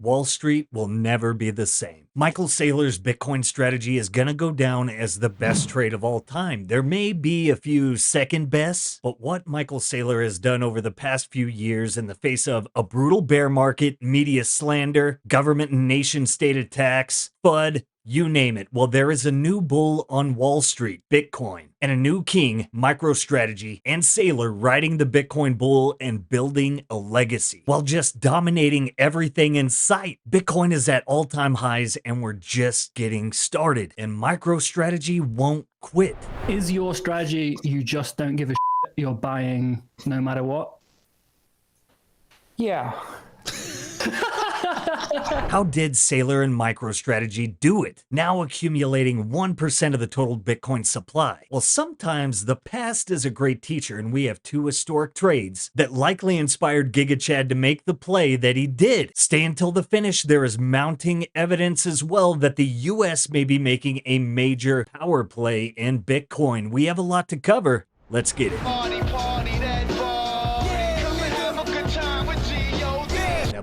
Wall Street will never be the same. Michael Saylor's Bitcoin strategy is gonna go down as the best trade of all time. There may be a few second bests, but what Michael Saylor has done over the past few years in the face of a brutal bear market, media slander, government and nation state attacks, FUD, you name it. Well, there is a new bull on Wall Street, Bitcoin, and a new king, Microstrategy, and Saylor riding the Bitcoin bull and building a legacy while just dominating everything in sight. Bitcoin is at all-time highs and we're just getting started, and Microstrategy won't quit. Is your strategy you just don't give a shit, you're buying no matter what? Yeah. How did Saylor and MicroStrategy do it, now accumulating 1% of the total Bitcoin supply? Well, sometimes the past is a great teacher, and we have two historic trades that likely inspired GigaChad to make the play that he did. Stay until the finish. There is mounting evidence as well that the US may be making a major power play in Bitcoin. We have a lot to cover. Let's get it.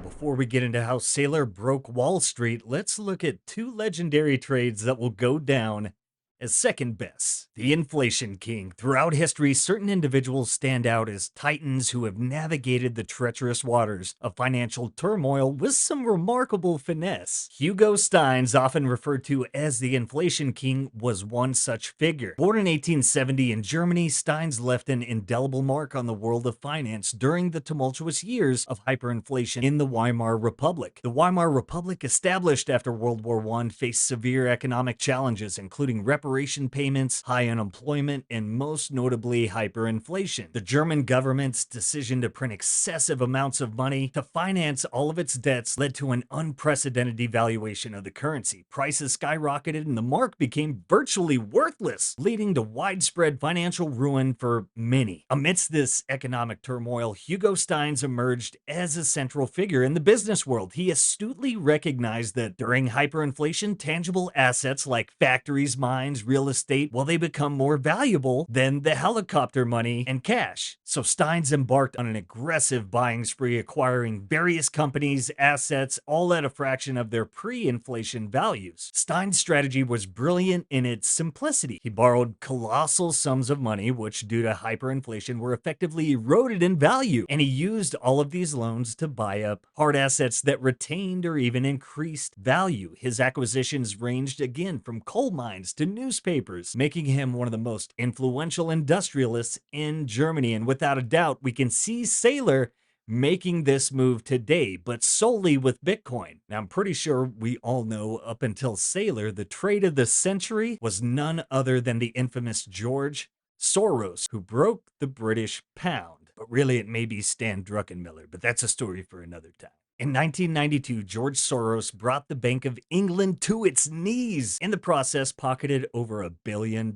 Before we get into how Saylor broke Wall Street, let's look at two legendary trades that will go down as second best. The inflation king. Throughout history, certain individuals stand out as titans who have navigated the treacherous waters of financial turmoil with some remarkable finesse. Hugo Steins, often referred to as the inflation king, was one such figure. Born in 1870 in Germany, Steins left an indelible mark on the world of finance during the tumultuous years of hyperinflation in the Weimar Republic. The Weimar Republic, established after World War I, faced severe economic challenges, including reparation payments, high unemployment, and most notably hyperinflation. The German government's decision to print excessive amounts of money to finance all of its debts led to an unprecedented devaluation of the currency. Prices skyrocketed and the mark became virtually worthless, leading to widespread financial ruin for many. Amidst this economic turmoil, Hugo Steins emerged as a central figure in the business world. He astutely recognized that during hyperinflation, tangible assets like factories, mines, real estate, well, they become more valuable than the helicopter money and cash. So Steins embarked on an aggressive buying spree, acquiring various companies, assets, all at a fraction of their pre-inflation values. Steins' strategy was brilliant in its simplicity. He borrowed colossal sums of money, which due to hyperinflation were effectively eroded in value, and he used all of these loans to buy up hard assets that retained or even increased value. His acquisitions ranged again from coal mines to newspapers, making him one of the most influential industrialists in Germany. And without a doubt, we can see Saylor making this move today, but solely with Bitcoin. Now, I'm pretty sure we all know up until Saylor, the trade of the century was none other than the infamous George Soros, who broke the British pound. But really, it may be Stan Druckenmiller, but that's a story for another time. In 1992, George Soros brought the Bank of England to its knees. In the process, pocketed over $1 billion.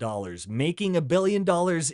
Making $1 billion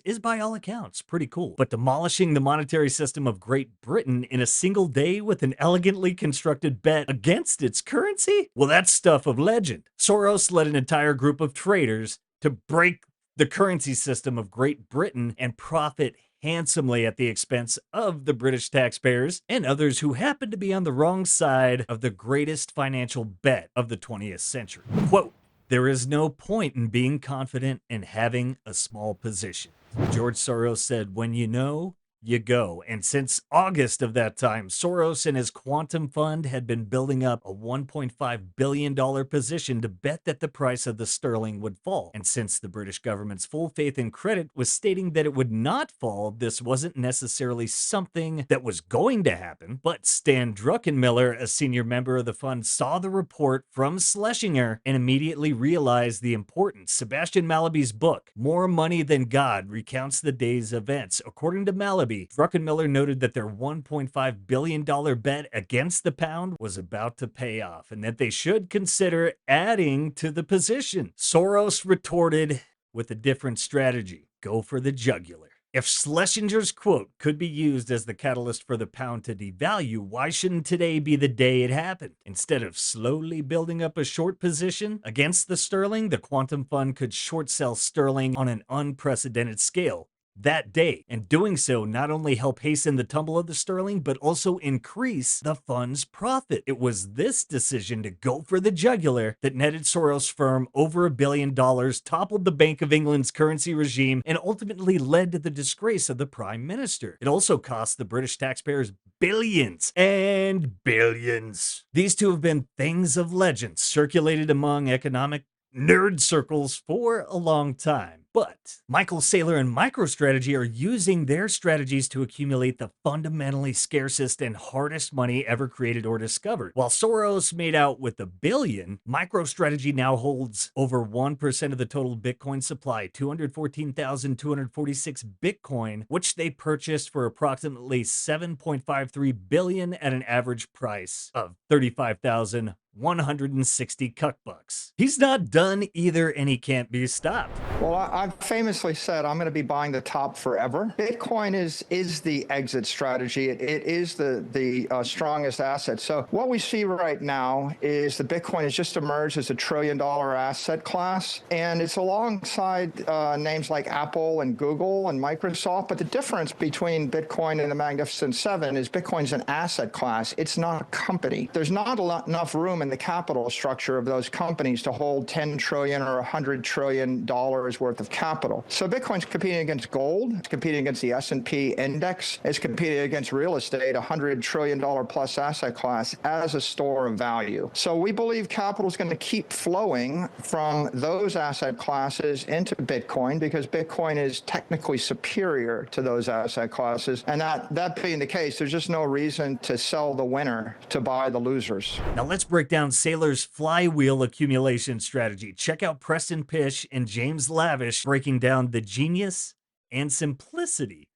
is, by all accounts, pretty cool. But demolishing the monetary system of Great Britain in a single day with an elegantly constructed bet against its currency? Well, that's stuff of legend. Soros led an entire group of traders to break the currency system of Great Britain and profit handsomely at the expense of the British taxpayers and others who happened to be on the wrong side of the greatest financial bet of the 20th century. Quote, "There is no point in being confident in having a small position." George Soros said, "When you know, you go." And since August of that time, Soros and his quantum fund had been building up a $1.5 billion position to bet that the price of the sterling would fall. And since the British government's full faith and credit was stating that it would not fall, this wasn't necessarily something that was going to happen. But Stan Druckenmiller, a senior member of the fund, saw the report from Schlesinger and immediately realized the importance. Sebastian Malaby's book, More Money Than God, recounts the day's events. According to Malaby, Druckenmiller noted that their $1.5 billion bet against the pound was about to pay off and that they should consider adding to the position. Soros retorted with a different strategy: go for the jugular. If Schlesinger's quote could be used as the catalyst for the pound to devalue, why shouldn't today be the day it happened? Instead of slowly building up a short position against the sterling, the quantum fund could short sell sterling on an unprecedented scale, that day, and doing so not only helped hasten the tumble of the sterling, but also increase the fund's profit. It was this decision to go for the jugular that netted Soros' firm over $1 billion, toppled the Bank of England's currency regime, and ultimately led to the disgrace of the Prime Minister. It also cost the British taxpayers billions and billions. These two have been things of legend circulated among economic nerd circles for a long time. But Michael Saylor and Microstrategy are using their strategies to accumulate the fundamentally scarcest and hardest money ever created or discovered. While Soros made out with $1 billion, Microstrategy now holds over 1% of the total Bitcoin supply, 214,246 Bitcoin, which they purchased for approximately $7.53 billion at an average price of 35,160 cuckbucks. He's not done either, and he can't be stopped. Well, I've famously said I'm going to be buying the top forever. Bitcoin is the exit strategy. It is the strongest asset. So what we see right now is that Bitcoin has just emerged as a $1 trillion asset class, and it's alongside names like Apple and Google and Microsoft. But the difference between Bitcoin and the Magnificent Seven is Bitcoin's an asset class. It's not a company. There's not enough room in the capital structure of those companies to hold $10 trillion or $100 trillion worth of capital. So Bitcoin's competing against gold, it's competing against the S&P index, it's competing against real estate, $100 trillion plus asset class as a store of value. So we believe capital is going to keep flowing from those asset classes into Bitcoin because Bitcoin is technically superior to those asset classes. And that being the case, there's just no reason to sell the winner to buy the losers. Now let's break down Saylor's flywheel accumulation strategy. Check out Preston Pish and James Lavish breaking down the genius and simplicity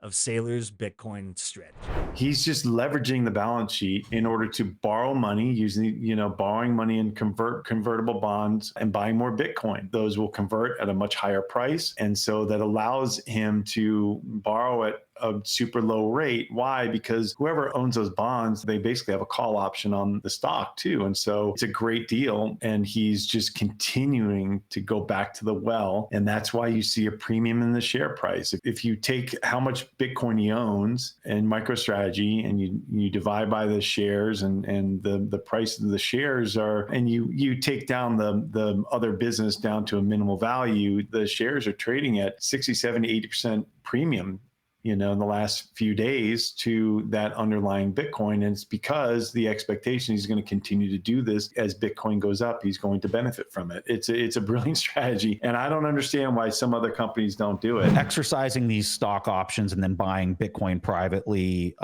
of Saylor's Bitcoin strategy. He's just leveraging the balance sheet in order to borrow money using, borrowing money in convertible bonds and buying more Bitcoin. Those will convert at a much higher price. And so that allows him to borrow at a super low rate. Why? Because whoever owns those bonds, they basically have a call option on the stock too. And so it's a great deal. And he's just continuing to go back to the well. And that's why you see a premium in the share price. If you take how much Bitcoin he owns in MicroStrategy and you divide by the shares and the price of the shares are, and you take down the other business down to a minimal value, the shares are trading at 60, 70, 80% premium in the last few days to that underlying Bitcoin. And it's because the expectation he's going to continue to do this as Bitcoin goes up, he's going to benefit from it. It's a brilliant strategy. And I don't understand why some other companies don't do it. Exercising these stock options and then buying Bitcoin privately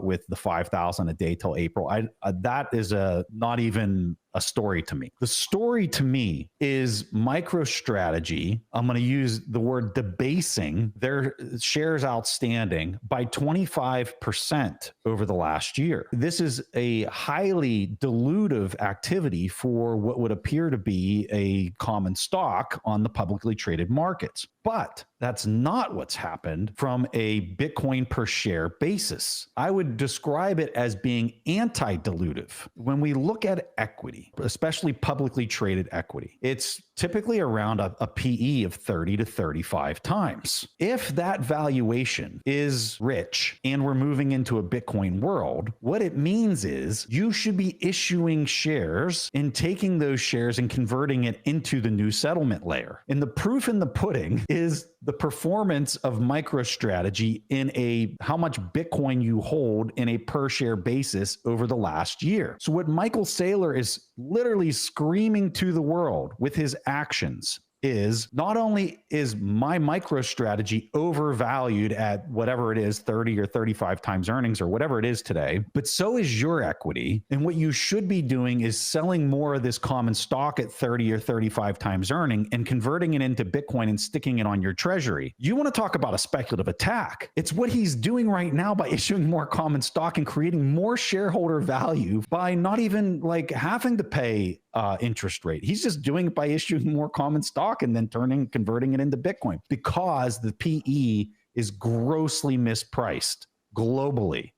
with the 5,000 a day till April, that is not even a story to me. The story to me is MicroStrategy. I'm going to use the word debasing their shares outstanding by 25% over the last year. This is a highly dilutive activity for what would appear to be a common stock on the publicly traded markets. But that's not what's happened from a Bitcoin per share basis. I would describe it as being anti-dilutive. When we look at equity, especially publicly traded equity, it's typically around a PE of 30 to 35 times. If that valuation is rich and we're moving into a Bitcoin world, what it means is you should be issuing shares and taking those shares and converting it into the new settlement layer. And the proof in the pudding is the performance of MicroStrategy in how much Bitcoin you hold in a per share basis over the last year. So what Michael Saylor is literally screaming to the world with his actions is not only is my MicroStrategy overvalued at whatever it is, 30 or 35 times earnings or whatever it is today, but so is your equity. And what you should be doing is selling more of this common stock at 30 or 35 times earning and converting it into Bitcoin and sticking it on your treasury. You want to talk about a speculative attack. It's what he's doing right now by issuing more common stock and creating more shareholder value by not even having to pay interest rate. He's just doing it by issuing more common stock and then converting it into Bitcoin because the PE is grossly mispriced globally,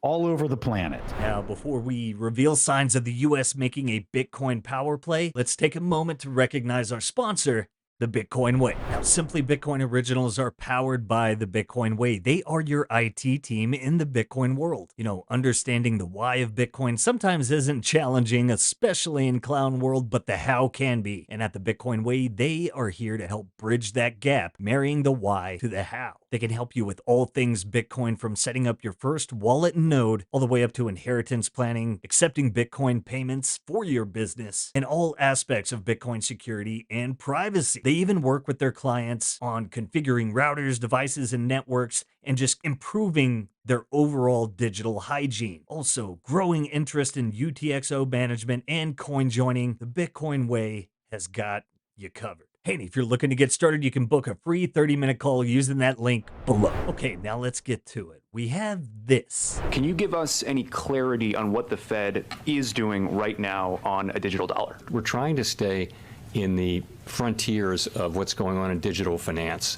all over the planet. Now, before we reveal signs of the US making a Bitcoin power play, let's take a moment to recognize our sponsor, The Bitcoin Way. Now, Simply Bitcoin Originals are powered by the Bitcoin Way. They are your IT team in the Bitcoin world. You know, understanding the why of Bitcoin sometimes isn't challenging, especially in clown world, but the how can be. And at the Bitcoin Way, they are here to help bridge that gap, marrying the why to the how. They can help you with all things Bitcoin, from setting up your first wallet and node all the way up to inheritance planning, accepting Bitcoin payments for your business, and all aspects of Bitcoin security and privacy. They even work with their clients on configuring routers, devices, and networks, and just improving their overall digital hygiene. Also, growing interest in UTXO management and coin joining, the Bitcoin Way has got you covered. Hey, and if you're looking to get started, you can book a free 30-minute call using that link below. Okay, now let's get to it. We have this. Can you give us any clarity on what the Fed is doing right now on a digital dollar? We're trying to stay in the frontiers of what's going on in digital finance.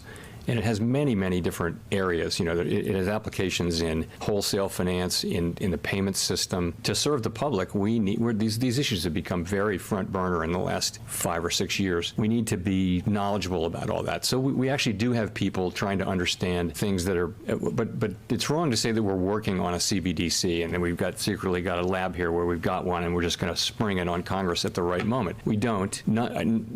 And it has many, many different areas. You know, it has applications in wholesale finance, in the payment system. To serve the public, these issues have become very front burner in the last 5 or 6 years. We need to be knowledgeable about all that. So we actually do have people trying to understand things that are, but it's wrong to say that we're working on a CBDC and then we've secretly got a lab here where we've got one and we're just going to spring it on Congress at the right moment. We don't.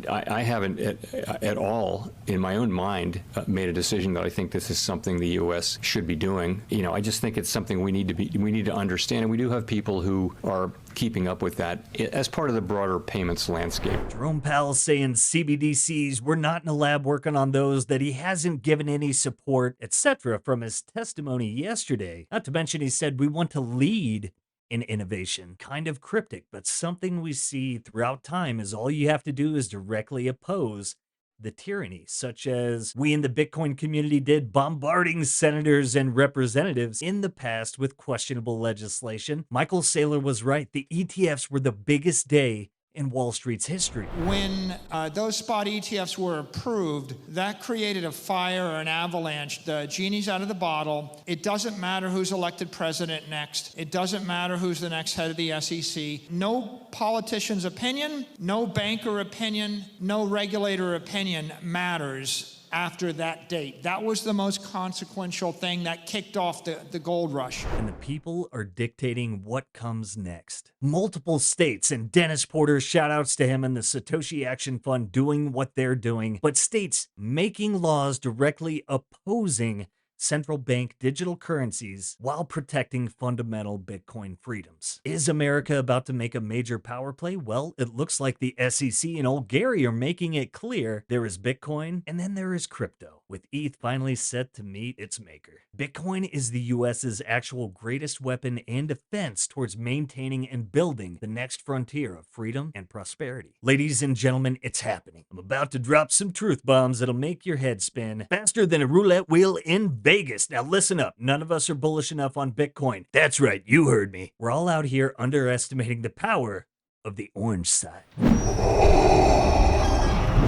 I haven't at all in my own mind made a decision that I think this is something the U.S. should be doing. You know, I just think it's something we need to understand, and we do have people who are keeping up with that as part of the broader payments landscape. Jerome Powell saying CBDCs, we're not in a lab working on those, that he hasn't given any support, etc. from his testimony yesterday. Not to mention, he said we want to lead in innovation. Kind of cryptic, but something we see throughout time is all you have to do is directly oppose the tyranny, such as we in the Bitcoin community did, bombarding senators and representatives in the past with questionable legislation. Michael Saylor was right. The ETFs were the biggest day in Wall Street's history. When those spot ETFs were approved, that created a fire or an avalanche. The genie's out of the bottle. It doesn't matter who's elected president next. It doesn't matter who's the next head of the SEC. No politician's opinion, no banker opinion, no regulator opinion matters after that date. That was the most consequential thing that kicked off the gold rush. And the people are dictating what comes next. Multiple states, and Dennis Porter, shout outs to him and the Satoshi Action Fund doing what they're doing, but states making laws directly opposing central bank digital currencies while protecting fundamental Bitcoin freedoms. Is America about to make a major power play? Well, it looks like the SEC and old Gary are making it clear there is Bitcoin and then there is crypto, with ETH finally set to meet its maker. Bitcoin is the US's actual greatest weapon and defense towards maintaining and building the next frontier of freedom and prosperity. Ladies and gentlemen, it's happening. I'm about to drop some truth bombs that'll make your head spin faster than a roulette wheel in Vegas. Now listen up, none of us are bullish enough on Bitcoin. That's right, you heard me. We're all out here underestimating the power of the orange side.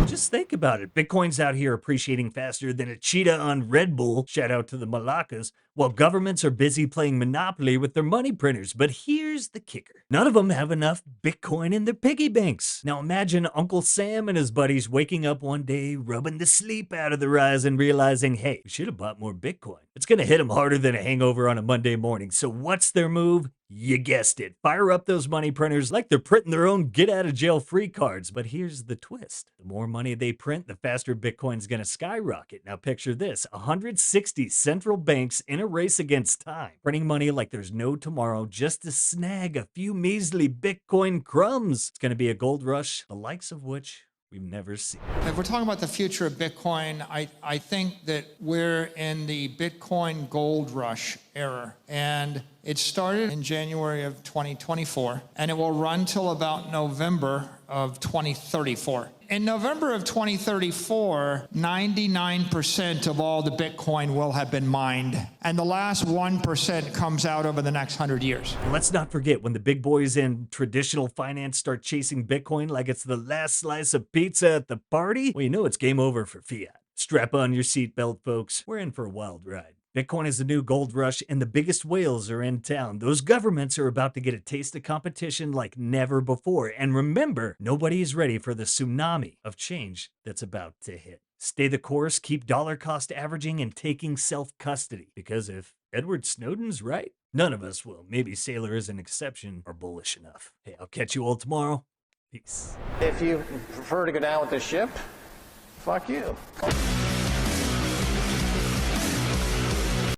Just think about it. Bitcoin's out here appreciating faster than a cheetah on Red Bull, shout out to the Malaccas, while governments are busy playing Monopoly with their money printers. But here's the kicker. None of them have enough Bitcoin in their piggy banks. Now imagine Uncle Sam and his buddies waking up one day, rubbing the sleep out of their eyes and realizing, hey, we should have bought more Bitcoin. It's going to hit them harder than a hangover on a Monday morning. So what's their move? You guessed it. Fire up those money printers like they're printing their own get-out-of-jail-free cards. But here's the twist. The more money they print, the faster Bitcoin's going to skyrocket. Now picture this. 160 central banks in a race against time, printing money like there's no tomorrow just to snag a few measly Bitcoin crumbs. It's going to be a gold rush, the likes of which we've never seen. If we're talking about the future of Bitcoin, I think that we're in the Bitcoin gold rush era. And it started in January of 2024, and it will run till about November of 2034. In November of 2034, 99% of all the Bitcoin will have been mined, and the last 1% comes out over the next 100 years. And let's not forget, when the big boys in traditional finance start chasing Bitcoin like it's the last slice of pizza at the party, well, you know it's game over for fiat. Strap on your seatbelt, folks. We're in for a wild ride. Bitcoin is the new gold rush, and the biggest whales are in town. Those governments are about to get a taste of competition like never before. And remember, nobody is ready for the tsunami of change that's about to hit. Stay the course, keep dollar cost averaging, and taking self-custody. Because if Edward Snowden's right, none of us will. Maybe Saylor is an exception or bullish enough. Hey, I'll catch you all tomorrow. Peace. If you prefer to go down with the ship, fuck you.